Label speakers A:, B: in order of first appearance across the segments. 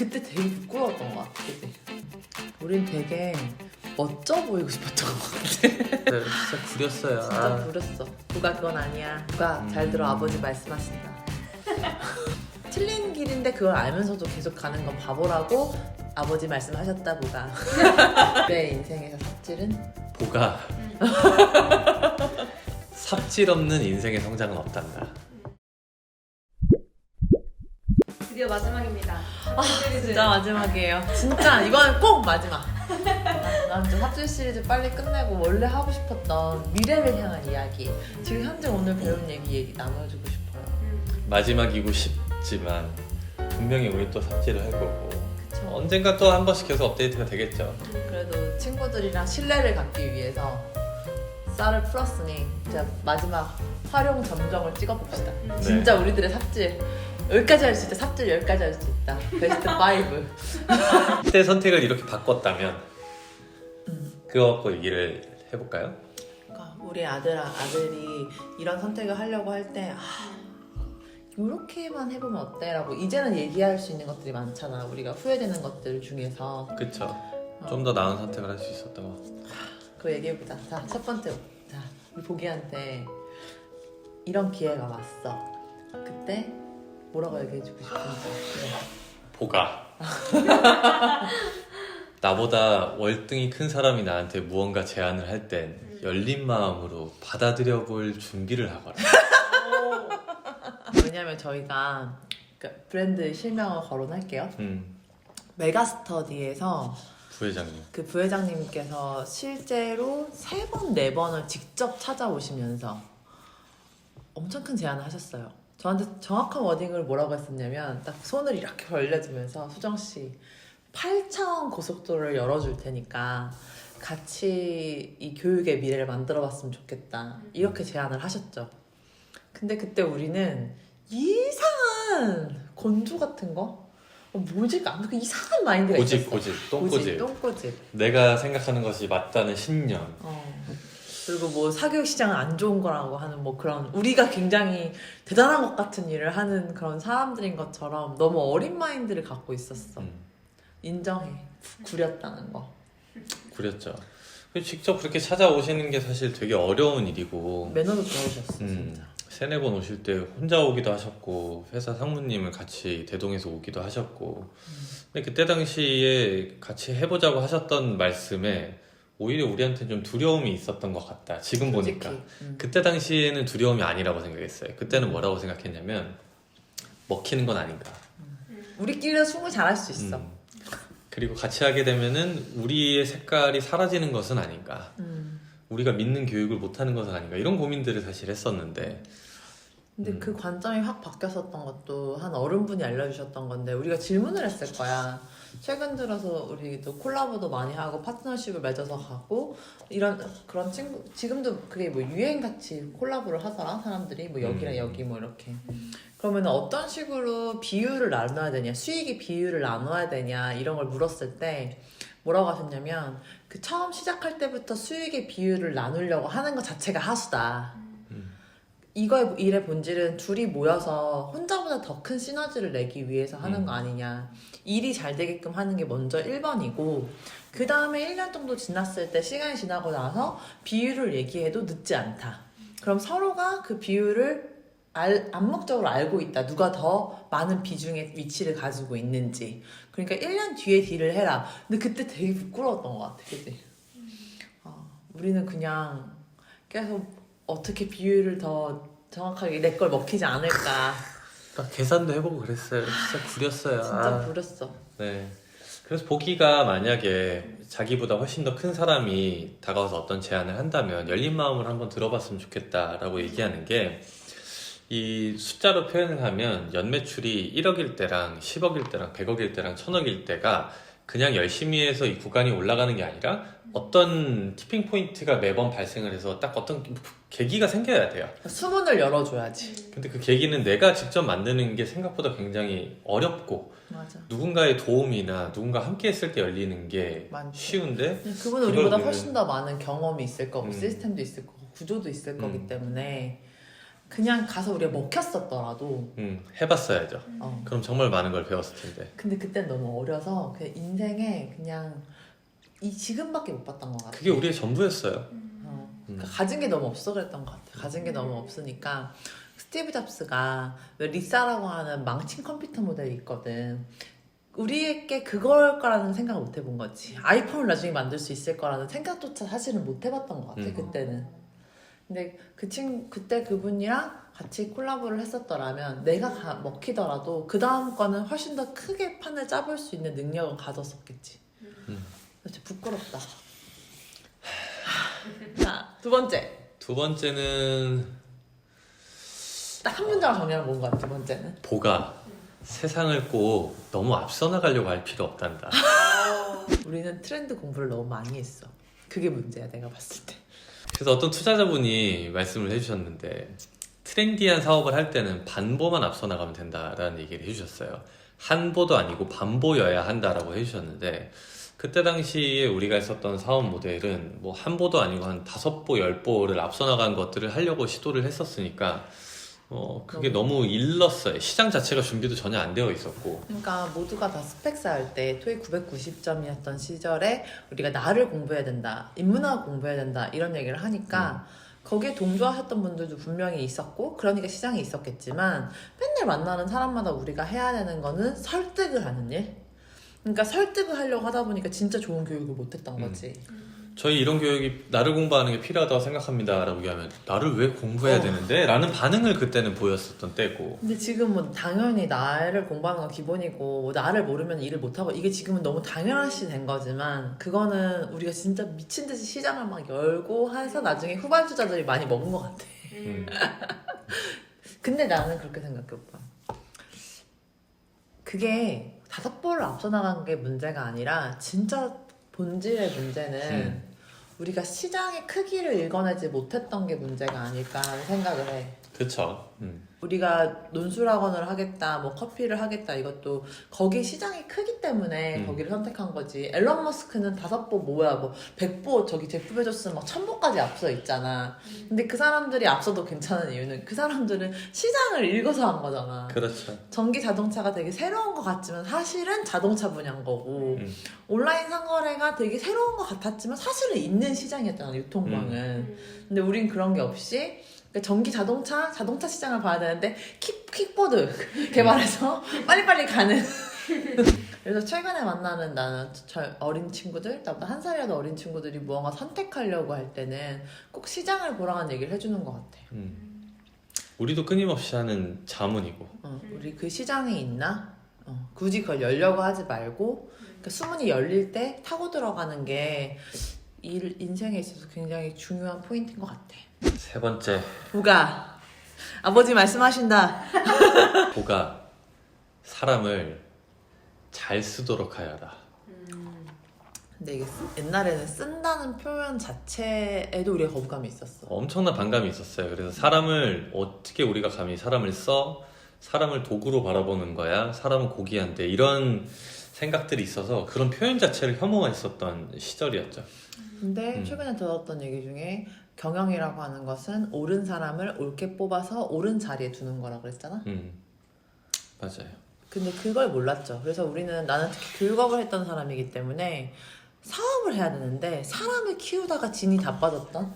A: 그때 되게 부끄러웠던 것 같아. 그치? 우린 되게 멋져 보이고 싶었던 것 같아.
B: 네, 진짜 구렸어요.
A: 진짜 부렸어. 누가 그건 아니야. 누가 잘 들어 아버지 말씀하신다. 틀린 길인데 그걸 알면서도 계속 가는 건 바보라고 아버지 말씀하셨다 보가. 내 인생에서 삽질은?
B: 보가 삽질 없는 인생의 성장은 없단다.
C: 드디어 마지막입니다.
A: 진짜 마지막이에요. 진짜 이건 꼭 마지막. 난 진짜 삽질 시리즈 빨리 끝내고 원래 하고 싶었던 미래를 향한 이야기, 지금 현재 오늘 배운 얘기 나눠주고 싶어요.
B: 마지막이고 싶지만 분명히 우리 또 삽질을 할 거고
A: 그쵸?
B: 언젠가 또 한 번씩 계속 업데이트가 되겠죠.
A: 그래도 친구들이랑 신뢰를 갖기 위해서 쌀을 풀었으니 이제 마지막 활용 점정을 찍어봅시다.
B: 네.
A: 진짜 우리들의 삽질 여기까지 할 수 있다. 삽질 여기까지 할 수 있다. 베스트 5.
B: 그때 선택을 이렇게 바꿨다면 그거 갖고 얘기를 해볼까요?
A: 그러니까 우리 아들이 이런 선택을 하려고 할 때 이렇게만 해보면 어때? 라고 이제는 얘기할 수 있는 것들이 많잖아. 우리가 후회되는 것들 중에서.
B: 그쵸. 좀 더 나은 선택을 할 수 있었던 것 같아요.
A: 그거 얘기해보자. 자, 첫 번째. 자, 우리 보기한테 이런 기회가 왔어. 그때 뭐라고 얘기해주고 싶은지. 네.
B: 보가 나보다 월등히 큰 사람이 나한테 무언가 제안을 할 땐 열린 마음으로 받아들여 볼 준비를 하거라.
A: 왜냐면 저희가 그러니까 브랜드 실명을 거론할게요.
B: 음,
A: 메가스터디에서
B: 부회장님.
A: 그 부회장님께서 실제로 3번, 4번을 직접 찾아오시면서 엄청 큰 제안을 하셨어요. 저한테 정확한 워딩을 뭐라고 했었냐면 딱 손을 이렇게 벌려주면서 수정씨 8차원 고속도로를 열어줄 테니까 같이 이 교육의 미래를 만들어봤으면 좋겠다. 이렇게 제안을 하셨죠. 근데 그때 우리는 이상한 건조 같은 거? 뭐지? 아무튼 이상한 마인드가 있었어.
B: 고집, 똥고집.
A: 똥꼬집.
B: 내가 생각하는 것이 맞다는 신념.
A: 그리고 뭐 사교육 시장은 안 좋은 거라고 하는 뭐 그런 우리가 굉장히 대단한 것 같은 일을 하는 그런 사람들인 것처럼 너무 어린 마인드를 갖고 있었어. 인정해. 구렸다는 거.
B: 구렸죠. 직접 그렇게 찾아오시는 게 사실 되게 어려운 일이고
A: 매너도 좋으셨어 진짜.
B: 3-4번 오실 때 혼자 오기도 하셨고 회사 상무님을 같이 대동해서 오기도 하셨고 근데 그때 당시에 같이 해보자고 하셨던 말씀에 오히려 우리한테 좀 두려움이 있었던 것 같다. 지금
A: 솔직히.
B: 보니까 그때 당시에는 두려움이 아니라고 생각했어요. 그때는 뭐라고 생각했냐면 먹히는 건 아닌가.
A: 우리끼리는 충분히 잘할 수 있어.
B: 그리고 같이 하게 되면은 우리의 색깔이 사라지는 것은 아닌가. 우리가 믿는 교육을 못하는 것은 아닌가. 이런 고민들을 사실 했었는데
A: 근데 그 관점이 확 바뀌었었던 것도 한 어른분이 알려주셨던 건데 우리가 질문을 했을 거야. 최근 들어서 우리도 콜라보도 많이 하고 파트너십을 맺어서 가고 이런 그런 친구 지금도 그게 뭐 유행같이 콜라보를 하더라 사람들이 뭐 여기랑 여기 뭐 이렇게. 그러면 어떤 식으로 비율을 나눠야 되냐, 수익의 비율을 나눠야 되냐 이런 걸 물었을 때 뭐라고 하셨냐면 그 처음 시작할 때부터 수익의 비율을 나누려고 하는 것 자체가 하수다. 이거의 일의 본질은 둘이 모여서 혼자보다 더 큰 시너지를 내기 위해서 하는 거 아니냐. 일이 잘 되게끔 하는 게 먼저 1번이고 그 다음에 1년 정도 지났을 때 시간이 지나고 나서 비율을 얘기해도 늦지 않다. 그럼 서로가 그 비율을 암묵적으로 알고 있다. 누가 더 많은 비중의 위치를 가지고 있는지. 그러니까 1년 뒤에 딜을 해라. 근데 그때 되게 부끄러웠던 것 같아. 그치? 우리는 그냥 계속 어떻게 비율을 더 정확하게 내 걸 먹히지 않을까.
B: 막 계산도 해보고 그랬어요. 진짜 구렸어요.
A: 진짜 부렸어.
B: 네. 그래서 보기가 만약에 자기보다 훨씬 더 큰 사람이 다가와서 어떤 제안을 한다면 열린 마음으로 한번 들어봤으면 좋겠다라고 얘기하는 게 이 숫자로 표현을 하면 연매출이 1억일 때랑 10억일 때랑 100억일 때랑 1000억일 때가 그냥 열심히 해서 이 구간이 올라가는 게 아니라 어떤 티핑 포인트가 매번 발생을 해서 딱 어떤 계기가 생겨야 돼요.
A: 수문을 열어줘야지.
B: 근데 그 계기는 내가 직접 만드는 게 생각보다 굉장히 어렵고
A: 맞아.
B: 누군가의 도움이나 누군가 함께 했을 때 열리는 게
A: 많죠.
B: 쉬운데
A: 그분은
B: 그걸
A: 우리보다
B: 우리는-
A: 훨씬 더 많은 경험이 있을 거고 시스템도 있을 거고 구조도 있을 거기 때문에 그냥 가서 우리가 먹혔었더라도
B: 해봤어야죠.
A: 그럼
B: 정말 많은 걸 배웠을 텐데.
A: 근데 그땐 너무 어려서 그냥 인생에 그냥 이 지금밖에 못 봤던 것 같아.
B: 그게 우리의 전부였어요.
A: 그러니까 가진 게 너무 없어 그랬던 것 같아. 가진 게 너무 없으니까 스티브 잡스가 왜 리사라고 하는 망친 컴퓨터 모델이 있거든. 우리에게 그걸 거라는 생각을 못 해본 거지. 아이폰을 나중에 만들 수 있을 거라는 생각조차 사실은 못 해봤던 것 같아. 그때는. 근데 그때 그분이랑 같이 콜라보를 했었더라면 내가 먹히더라도 그 다음 거는 훨씬 더 크게 판을 짜볼 수 있는 능력은 가졌었겠지. 진짜 부끄럽다. 자, 두 번째는 딱 한 문장을 정리하면 뭔가 두 번째는
B: 보가 세상을 꼭 너무 앞서 나가려고 할 필요 없단다.
A: 우리는 트렌드 공부를 너무 많이 했어. 그게 문제야 내가 봤을 때.
B: 그래서 어떤 투자자분이 말씀을 해주셨는데 트렌디한 사업을 할 때는 반보만 앞서 나가면 된다라는 얘기를 해주셨어요. 한보도 아니고 반보여야 한다라고 해주셨는데 그때 당시에 우리가 했었던 사업 모델은 뭐 한보도 아니고 한 5보, 10보를 앞서 나간 것들을 하려고 시도를 했었으니까 그게 너무 일렀어요. 시장 자체가 준비도 전혀 안 되어 있었고.
A: 그러니까 모두가 다 스펙 쌓을 때 토익 990점이었던 시절에 우리가 나를 공부해야 된다, 인문학을 공부해야 된다 이런 얘기를 하니까 거기에 동조하셨던 분들도 분명히 있었고 그러니까 시장이 있었겠지만 맨날 만나는 사람마다 우리가 해야 되는 거는 설득을 하는 일. 그러니까 설득을 하려고 하다 보니까 진짜 좋은 교육을 못했던 거지.
B: 저희 이런 교육이 나를 공부하는 게 필요하다고 생각합니다 라고 얘기하면 나를 왜 공부해야 되는데? 라는 반응을 그때는 보였었던 때고.
A: 근데 지금은 당연히 나를 공부하는 건 기본이고 나를 모르면 일을 못하고 이게 지금은 너무 당연시 된 거지만 그거는 우리가 진짜 미친 듯이 시장을 막 열고 해서 나중에 후발 투자들이 많이 먹은 것 같아. 근데 나는 그렇게 생각해 오빠. 그게 5보를 앞서 나간 게 문제가 아니라 진짜 본질의 문제는 우리가 시장의 크기를 읽어내지 못했던 게 문제가 아닐까라는 생각을 해.
B: 그쵸.
A: 우리가 논술학원을 하겠다, 뭐 커피를 하겠다 이것도 거기 시장이 크기 때문에 거기를 선택한 거지. 앨런 머스크는 5보 뭐야, 뭐 100보 저기 제프 베조스는 막 1000보까지 앞서 있잖아. 근데 그 사람들이 앞서도 괜찮은 이유는 그 사람들은 시장을 읽어서 한 거잖아.
B: 그렇죠.
A: 전기 자동차가 되게 새로운 것 같지만 사실은 자동차 분야인 거고 온라인 상거래가 되게 새로운 것 같았지만 사실은 있는 시장이었잖아, 유통망은. 근데 우린 그런 게 없이 그러니까 전기 자동차 시장을 봐야 되는데 킥보드 개발해서 빨리빨리 가는. 그래서 최근에 만나는 나는 어린 친구들, 나보다 1살이라도 어린 친구들이 무언가 선택하려고 할 때는 꼭 시장을 보라는 얘기를 해주는 것 같아.
B: 우리도 끊임없이 하는 자문이고.
A: 우리 그 시장에 있나? 굳이 그걸 열려고 하지 말고 그러니까 수문이 열릴 때 타고 들어가는 게 인생에 있어서 굉장히 중요한 포인트인 것 같아.
B: 세 번째,
A: 보가 아버지 말씀하신다.
B: 보가 사람을 잘 쓰도록 하여라.
A: 근데 이게 옛날에는 쓴다는 표현 자체에도 우리가 거부감이 있었어.
B: 엄청난 반감이 있었어요. 그래서 사람을 어떻게 우리가 감히 사람을 써? 사람을 도구로 바라보는 거야? 사람은 고귀한데 이런 생각들이 있어서 그런 표현 자체를 혐오했었던 시절이었죠.
A: 근데 최근에 들었던 얘기 중에 경영이라고 하는 것은 옳은 사람을 옳게 뽑아서 옳은 자리에 두는 거라고 그랬잖아.
B: 맞아요.
A: 근데 그걸 몰랐죠. 그래서 나는 특히 교육업을 했던 사람이기 때문에 사업을 해야 되는데 사람을 키우다가 진이 다 빠졌던.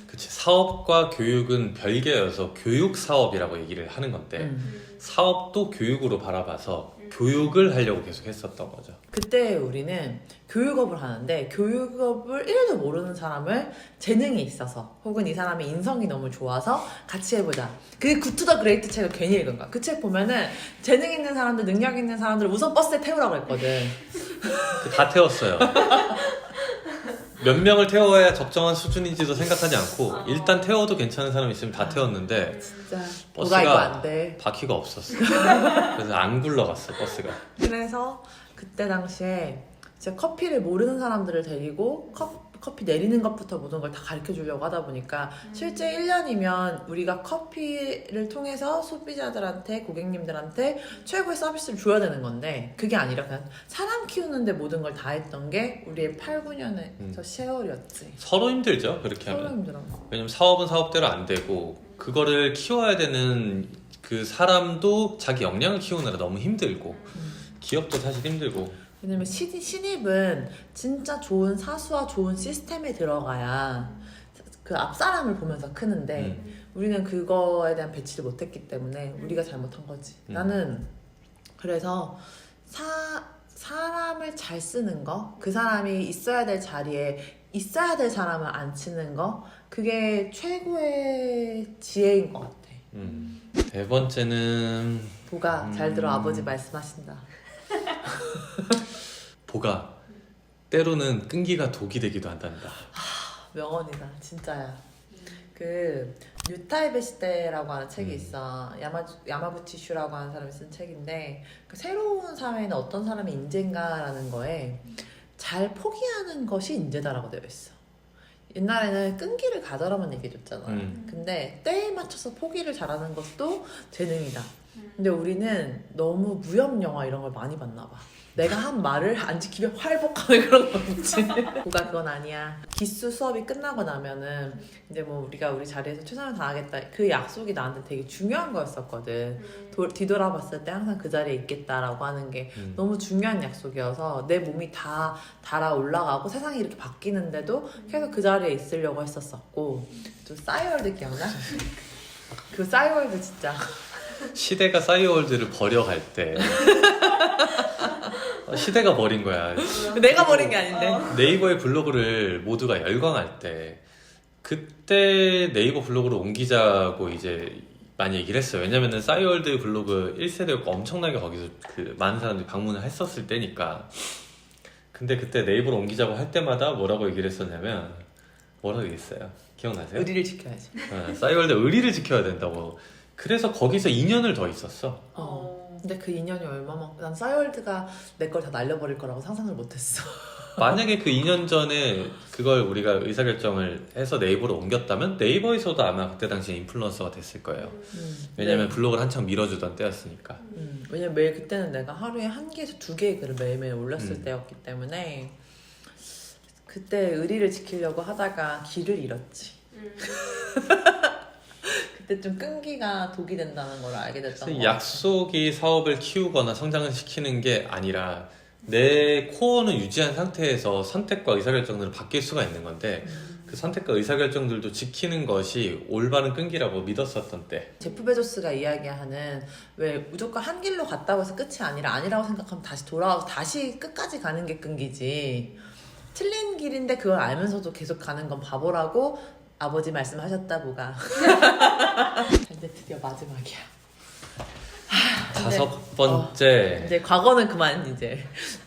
B: 그치. 사업과 교육은 별개여서 교육 사업이라고 얘기를 하는 건데 사업도 교육으로 바라봐서 교육을 하려고 계속 했었던 거죠.
A: 그때 우리는 교육업을 하는데 교육업을 1도 모르는 사람을 재능이 있어서 혹은 이 사람의 인성이 너무 좋아서 같이 해보자. 그게 굿 투 더 그레이트 책을 괜히 읽은 거야. 그 책 보면은 재능 있는 사람들, 능력 있는 사람들 우선 버스에 태우라고 했거든.
B: 다 태웠어요. 몇 명을 태워야 적정한 수준인지도 생각하지 않고 일단 태워도 괜찮은 사람이 있으면 다 태웠는데
A: 진짜 뭐가 이거 안 돼.
B: 바퀴가 없었어. 그래서 안 굴러갔어 버스가.
A: 그래서 그때 당시에 진짜 커피를 모르는 사람들을 데리고 커피 내리는 것부터 모든 걸 다 가르쳐 주려고 하다 보니까 실제 1년이면 우리가 커피를 통해서 소비자들한테, 고객님들한테 최고의 서비스를 줘야 되는 건데 그게 아니라 그냥 사람 키우는데 모든 걸 다 했던 게 우리의 8, 9년의 저 세월이었지.
B: 서로 힘들죠 그렇게
A: 서로
B: 하면.
A: 힘들어.
B: 왜냐면 사업은 사업대로 안 되고 그거를 키워야 되는 그 사람도 자기 역량을 키우느라 너무 힘들고 기업도 사실 힘들고.
A: 왜냐면 신입은 진짜 좋은 사수와 좋은 시스템에 들어가야 그 앞사람을 보면서 크는데 우리는 그거에 대한 배치를 못했기 때문에 우리가 잘못한 거지. 나는 그래서 사람을 잘 쓰는 거, 그 사람이 있어야 될 자리에 있어야 될 사람을 안 치는 거, 그게 최고의 지혜인 것 같아.
B: 네 번째는
A: 보가 잘 들어. 아버지 말씀하신다.
B: 보가 때로는 끈기가 독이 되기도 한단다.
A: 명언이다, 진짜야. 그 뉴타입의 시대라고 하는 책이 있어. 야마구치 슈라고 하는 사람이 쓴 책인데, 그 새로운 사회는 어떤 사람이 인재인가라는 거에 잘 포기하는 것이 인재다라고 되어 있어. 옛날에는 끈기를 가져라만 얘기해줬잖아. 근데 때에 맞춰서 포기를 잘하는 것도 재능이다. 근데 우리는 너무 무협 영화 이런 걸 많이 봤나 봐. 내가 한 말을 안 지키면 활복하는 그런 거 있지. 보가 그건 아니야. 기수 수업이 끝나고 나면은 이제 뭐 우리가 우리 자리에서 최선을 다하겠다. 그 약속이 나한테 되게 중요한 거였었거든. 뒤돌아봤을 때 항상 그 자리에 있겠다라고 하는 게 너무 중요한 약속이어서 내 몸이 다 달아 올라가고 세상이 이렇게 바뀌는데도 계속 그 자리에 있으려고 했었었고. 또 싸이월드 기억나? 그 싸이월드 진짜.
B: 시대가 싸이월드를 버려갈 때 시대가 버린 거야.
A: 내가 버린 게 아닌데.
B: 네이버의 블로그를 모두가 열광할 때 그때 네이버 블로그로 옮기자고 이제 많이 얘기를 했어요. 왜냐면은 싸이월드 블로그 1세대였고 엄청나게 거기서 그 많은 사람들이 방문을 했었을 때니까. 근데 그때 네이버로 옮기자고 할 때마다 뭐라고 얘기를 했었냐면, 뭐라고 얘기했어요? 기억나세요?
A: 의리를 지켜야지.
B: 싸이월드 의리를 지켜야 된다고. 그래서 거기서 2년을 더 있었어.
A: 근데 그 2년이 얼마만, 난 싸이월드가 내 걸 다 날려버릴 거라고 상상을 못했어.
B: 만약에 그 2년 전에 그걸 우리가 의사결정을 해서 네이버로 옮겼다면 네이버에서도 아마 그때 당시에 인플루언서가 됐을 거예요. 왜냐면
A: 네.
B: 블로그를 한창 밀어주던 때였으니까.
A: 왜냐면 매일 그때는 내가 하루에 1개에서 2개의 글을 매일매일 올렸을 때였기 때문에 그때 의리를 지키려고 하다가 길을 잃었지. 그때 좀 끈기가 독이 된다는 걸 알게 됐던 것 같아.
B: 약속이 사업을 키우거나 성장을 시키는 게 아니라 내 코어는 유지한 상태에서 선택과 의사결정들은 바뀔 수가 있는 건데 그 선택과 의사결정들도 지키는 것이 올바른 끈기라고 믿었었던 때.
A: 제프 베조스가 이야기하는 왜 무조건 한 길로 갔다고 해서 끝이 아니라고 생각하면 다시 돌아와서 다시 끝까지 가는 게 끈기지. 틀린 길인데 그걸 알면서도 계속 가는 건 바보라고 아버지 말씀하셨다 보가. 근데 드디어 마지막이야.
B: 다섯 번째.
A: 이제 과거는 그만. 이제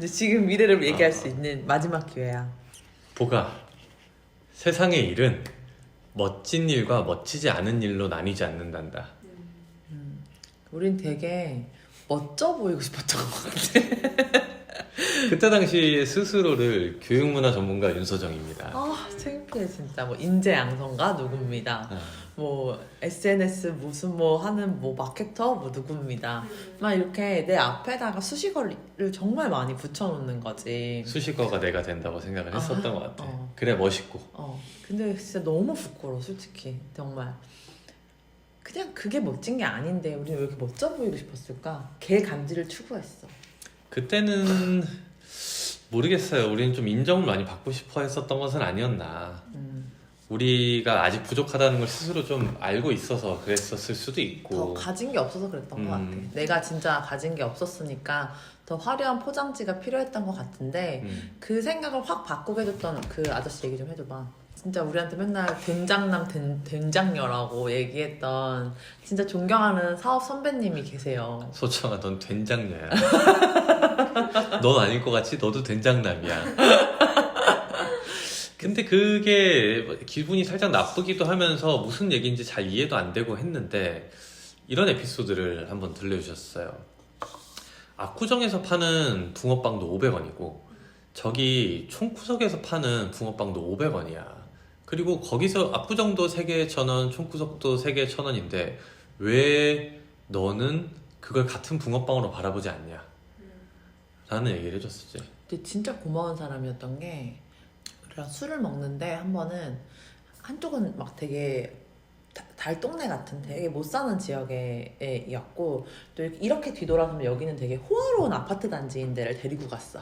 A: 지금 미래를 얘기할 수 있는 마지막 기회야.
B: 보가 세상의 일은 멋진 일과 멋지지 않은 일로 나뉘지 않는단다.
A: 우린 되게 멋져 보이고 싶었던 것 같아.
B: 그때 당시 스스로를 교육문화 전문가 윤서정입니다.
A: 아 창피해 진짜. 뭐 인재양성가 누굽니다. 뭐 SNS 무슨 뭐 하는 뭐 마케터 뭐 누굽니다. 막 이렇게 내 앞에다가 수식어를 정말 많이 붙여놓는 거지.
B: 수식어가 내가 된다고 생각을 했었던 것 같아. 그래 멋있고.
A: 근데 진짜 너무 부끄러워 솔직히. 정말 그냥 그게 멋진 게 아닌데 우리는 왜 이렇게 멋져 보이고 싶었을까? 개 간지를 추구했어.
B: 그때는 모르겠어요. 우리는 좀 인정을 많이 받고 싶어 했었던 것은 아니었나. 우리가 아직 부족하다는 걸 스스로 좀 알고 있어서 그랬었을 수도 있고.
A: 더 가진 게 없어서 그랬던 것 같아. 내가 진짜 가진 게 없었으니까 더 화려한 포장지가 필요했던 것 같은데 그 생각을 확 바꾸게 해줬던 그 아저씨 얘기 좀 해줘봐. 진짜 우리한테 맨날 된장남 된장녀라고 얘기했던 진짜 존경하는 사업 선배님이 계세요.
B: 소청아 넌 된장녀야. 넌 아닐 것 같지? 너도 된장남이야. 근데 그게 기분이 살짝 나쁘기도 하면서 무슨 얘기인지 잘 이해도 안 되고 했는데 이런 에피소드를 한번 들려주셨어요. 압구정에서 파는 붕어빵도 500원이고 저기 총구석에서 파는 붕어빵도 500원이야. 그리고 거기서 압구정도 3개에 1,000원, 총구석도 3개에 1,000원인데 왜 너는 그걸 같은 붕어빵으로 바라보지 않냐? 라는 얘기를 해줬었지.
A: 근데 진짜 고마운 사람이었던 게 우리랑 술을 먹는데 한 번은 한쪽은 막 되게 달동네 같은 되게 못 사는 지역이었고 또 이렇게 뒤돌아서면 여기는 되게 호화로운 아파트 단지인 데를 데리고 갔어.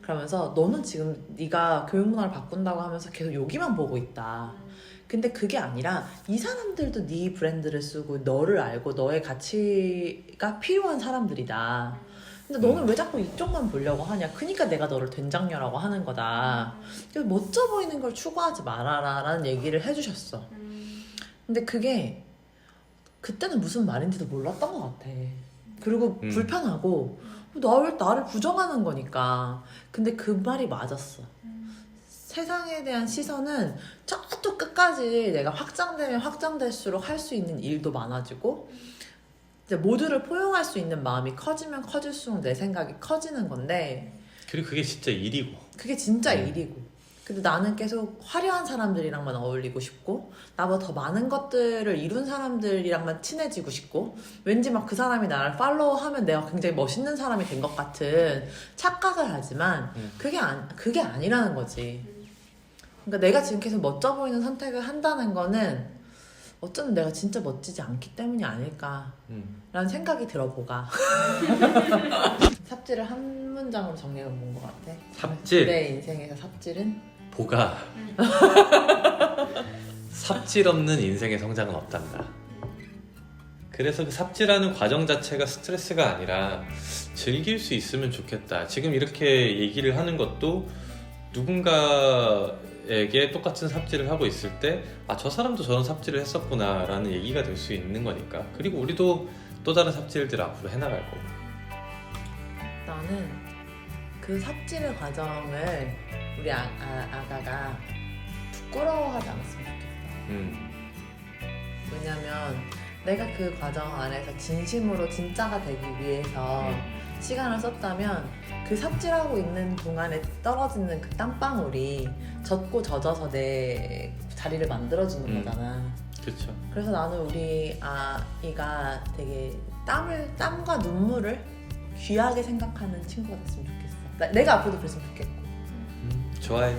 A: 그러면서 너는 지금 네가 교육 문화를 바꾼다고 하면서 계속 여기만 보고 있다. 근데 그게 아니라 이 사람들도 네 브랜드를 쓰고 너를 알고 너의 가치가 필요한 사람들이다. 근데 너는 왜 자꾸 이쪽만 보려고 하냐? 그러니까 내가 너를 된장녀라고 하는 거다. 그래서 멋져 보이는 걸 추구하지 말아라 라는 얘기를 해주셨어. 근데 그게 그때는 무슨 말인지도 몰랐던 것 같아. 그리고 불편하고 나를 부정하는 거니까. 근데 그 말이 맞았어. 세상에 대한 시선은 저쪽 끝까지 내가 확장되면 확장될수록 할 수 있는 일도 많아지고 이제 모두를 포용할 수 있는 마음이 커지면 커질수록 내 생각이 커지는 건데
B: 그리고 그게 진짜 일이고.
A: 그게 진짜 일이고. 근데 나는 계속 화려한 사람들이랑만 어울리고 싶고 나보다 더 많은 것들을 이룬 사람들이랑만 친해지고 싶고 왠지 막 그 사람이 나를 팔로우하면 내가 굉장히 멋있는 사람이 된 것 같은 착각을 하지만 그게 아니라는 거지. 그러니까 내가 지금 계속 멋져 보이는 선택을 한다는 거는 어쩌면 내가 진짜 멋지지 않기 때문이 아닐까라는 생각이 들어보가. 삽질을 한 문장으로 정리해 본 것 같아.
B: 삽질.
A: 내 인생에서 삽질은?
B: 보가. 삽질 없는 인생의 성장은 없단다. 그래서 그 삽질하는 과정 자체가 스트레스가 아니라 즐길 수 있으면 좋겠다. 지금 이렇게 얘기를 하는 것도 누군가에게 똑같은 삽질을 하고 있을 때 아, 저 사람도 저런 삽질을 했었구나 라는 얘기가 될 수 있는 거니까. 그리고 우리도 또 다른 삽질들 앞으로 해나갈 거고.
A: 나는 그 삽질의 과정을 우리 아가가 부끄러워하지 않았으면 좋겠어. 왜냐면 내가 그 과정 안에서 진심으로 진짜가 되기 위해서 시간을 썼다면 그 삽질하고 있는 동안에 떨어지는 그 땀방울이 젖고 젖어서 내 자리를 만들어주는 거잖아.
B: 그렇죠.
A: 그래서 나는 우리 아이가 되게 땀과 눈물을 귀하게 생각하는 친구가 됐으면 좋겠어. 내가 앞으로도 그랬으면 좋겠고.
B: 좋아요.